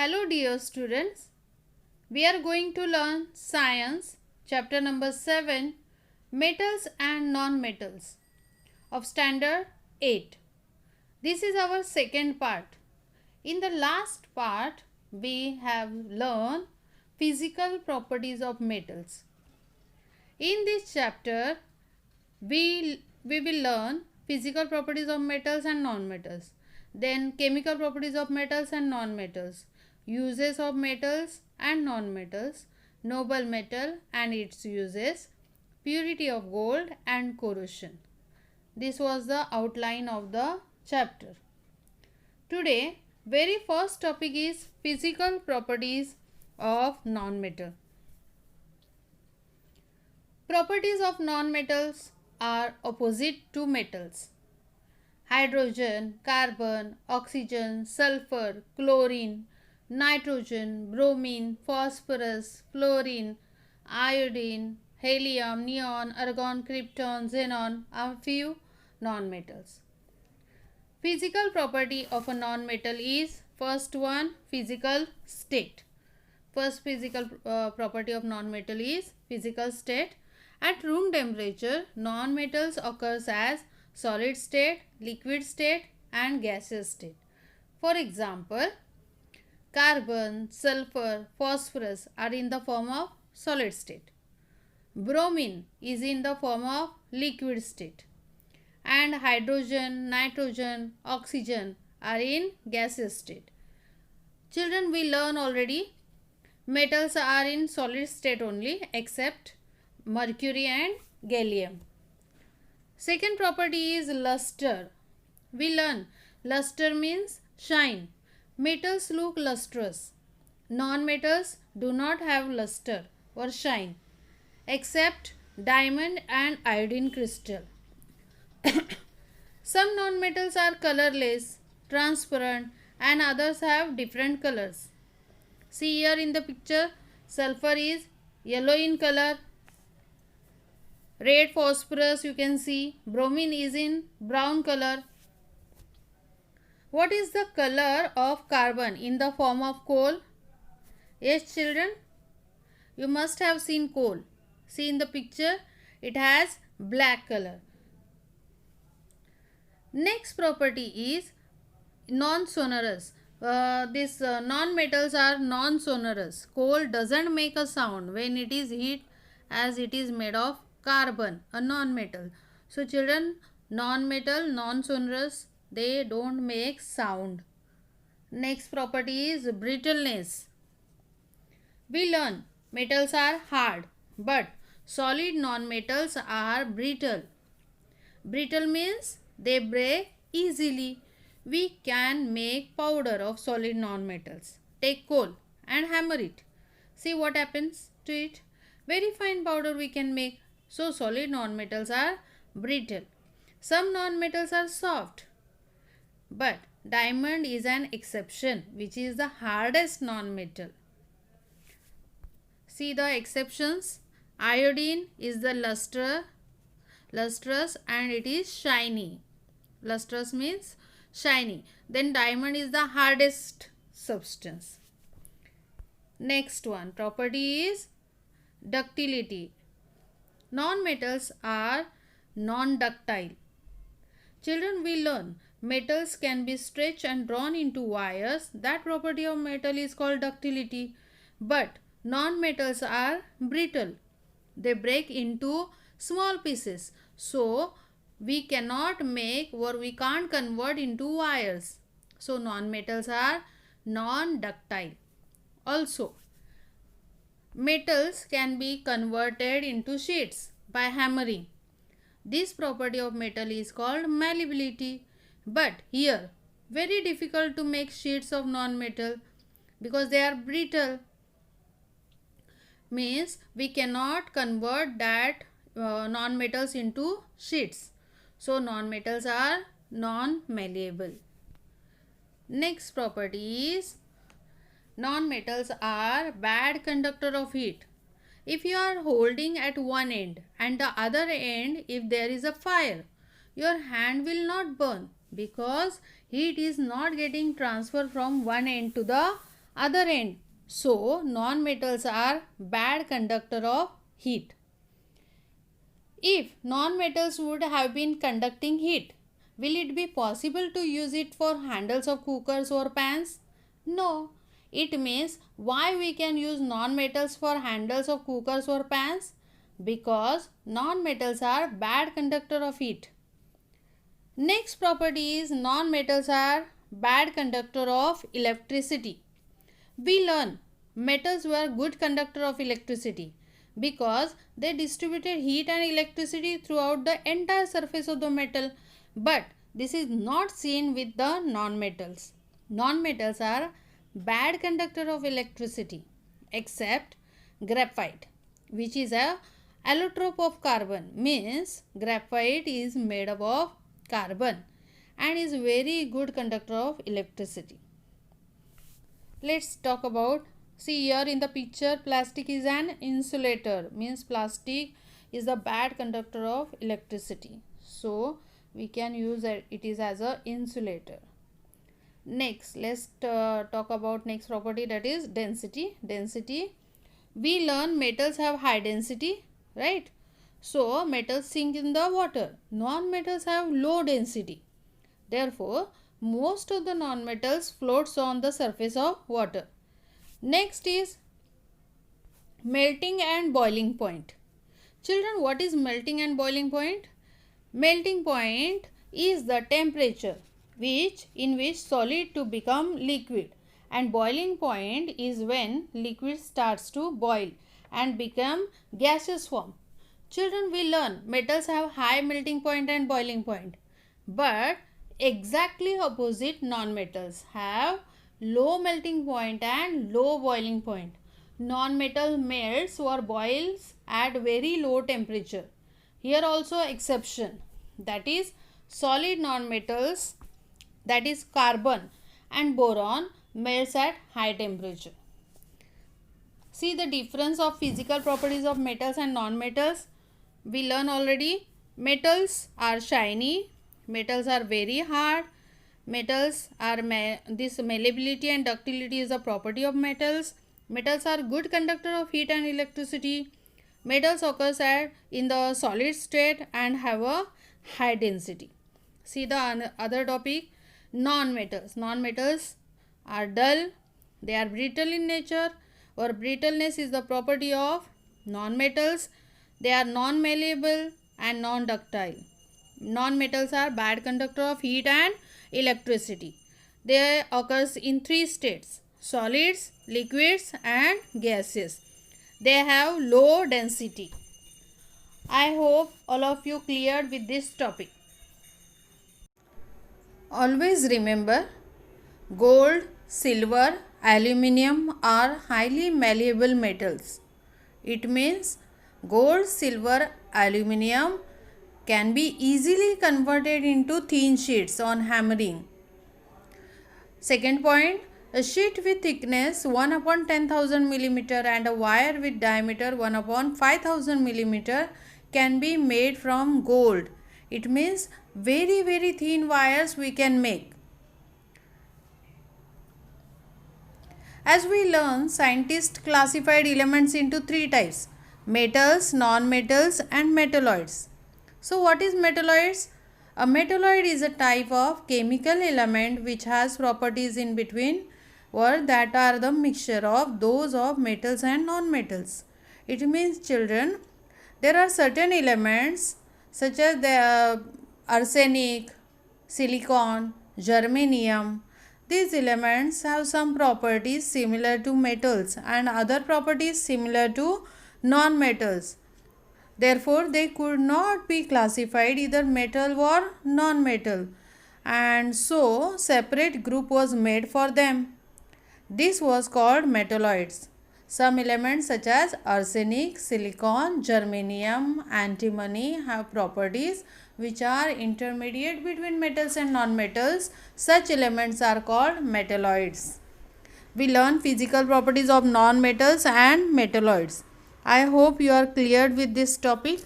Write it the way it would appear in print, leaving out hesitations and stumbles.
Hello dear students, we are going to learn science chapter number 7 metals and non-metals of standard 8. This is our second part. In the last part we have learned physical properties of metals. In this chapter we will learn physical properties of metals and non-metals, then chemical properties of metals and non-metals, uses of metals and non-metals, noble metal and its uses, purity of gold and corrosion. This was the outline of the chapter. Today very first topic is physical properties of non-metal. Properties of non-metals are opposite to metals. Hydrogen, carbon, oxygen, sulfur, chlorine, nitrogen, bromine, phosphorus, fluorine, iodine, helium, neon, argon, krypton, xenon are few non-metals. Physical property of a non-metal is first one, physical state. First physical property of non-metal is physical state. At room temperature, non-metals occurs as solid state, liquid state and gaseous state. For example, carbon, sulfur, phosphorus are in the form of solid state. Bromine is in the form of liquid state. And hydrogen, nitrogen, oxygen are in gaseous state. Children, we learn already metals are in solid state only except mercury and gallium. Second property is luster. We learn luster means shine. Metals look lustrous. Non-metals do not have luster or shine except diamond and iodine crystal. Some non-metals are colorless, transparent and others have different colors. See here in the picture, sulfur is yellow in color. Red phosphorus you can see, bromine is in brown color. What is the color of carbon in the form of coal? Yes children, you must have seen coal. See in the picture, it has black color. Next property is non-sonorous. These non-metals are non-sonorous. Coal doesn't make a sound when it is heat as it is made of carbon, a non-metal. So children, non-metal, non-sonorous, they don't make sound. Next property is brittleness. We learn metals are hard but solid non-metals are brittle. Brittle means they break easily. We can make powder of solid non-metals. Take coal and hammer it. See what happens to it. Very fine powder we can make. So solid non-metals are brittle. Some non-metals are soft. But diamond is an exception, which is the hardest non-metal. See the exceptions. Iodine is the lustrous and it is shiny. Lustrous means shiny. Then diamond is the hardest substance. Next one, property is ductility. Non-metals are non-ductile. Children, we learn metals can be stretched and drawn into wires. That property of metal is called ductility. But non-metals are brittle. They break into small pieces. So we cannot make or we can't convert into wires. So non-metals are non-ductile. Also, metals can be converted into sheets by hammering. This property of metal is called malleability. But here, very difficult to make sheets of non-metal because they are brittle. Means we cannot convert that non-metals into sheets. So non-metals are non-malleable. Next property is non-metals are bad conductor of heat. If you are holding at one end and the other end, if there is a fire, your hand will not burn because heat is not getting transferred from one end to the other end. So non-metals are bad conductor of heat. If non-metals would have been conducting heat, will it be possible to use it for handles of cookers or pans? No. It means why we can use non-metals for handles of cookers or pans? Because non-metals are bad conductor of heat. Next property is non-metals are bad conductor of electricity. We learn metals were good conductor of electricity because they distributed heat and electricity throughout the entire surface of the metal. But this is not seen with the non-metals. Non-metals are bad conductor of electricity except graphite, which is a allotrope of carbon, means graphite is made up of carbon and is very good conductor of electricity. Let's talk about, see here in the picture, plastic is an insulator, means plastic is the bad conductor of electricity, so we can use it is as a insulator. Next, let's talk about next property, that is density. We learn metals have high density, right? So metals sink in the water. Non-metals have low density. Therefore, most of the non-metals floats on the surface of water. Next is melting and boiling point. Children, what is melting and boiling point? Melting point is the temperature in which solid to become liquid, and boiling point is when liquid starts to boil and become gaseous form. Children, we learn metals have high melting point and boiling point, but exactly opposite non-metals have low melting point and low boiling point. Non-metal melts or boils at very low temperature. Here also exception, that is solid non-metals, that is carbon and boron, melts at high temperature. See the difference of physical properties of metals and non-metals. We learn already, metals are shiny, metals are very hard, metals are this malleability and ductility is a property of metals. Metals are good conductor of heat and electricity. Metals occurs in the solid state and have a high density. See the other topic, non-metals. Non-metals are dull, they are brittle in nature, or brittleness is the property of non-metals. They are non-malleable and non-ductile. Non-metals are bad conductor of heat and electricity. They occurs in three states: solids, liquids and gases. They have low density. I hope all of you cleared with this topic. Always remember, gold, silver, aluminium are highly malleable metals. It means gold, silver, aluminium can be easily converted into thin sheets on hammering. Second point, a sheet with thickness 1/10,000 millimeter and a wire with diameter 1/5000 millimeter can be made from gold. It means very thin wires we can make. As we learn, scientists classified elements into three types: metals, non-metals and metalloids. So what is metalloids? A metalloid is a type of chemical element which has properties in between or that are the mixture of those of metals and non-metals. It means, children, there are certain elements such as the arsenic, silicon, germanium. These elements have some properties similar to metals and other properties similar to non-metals. Therefore, they could not be classified either metal or non-metal, and so separate group was made for them. This was called metalloids. Some elements such as arsenic, silicon, germanium, antimony have properties which are intermediate between metals and non-metals. Such elements are called metalloids. We learn physical properties of non-metals and metalloids. I hope you are cleared with this topic.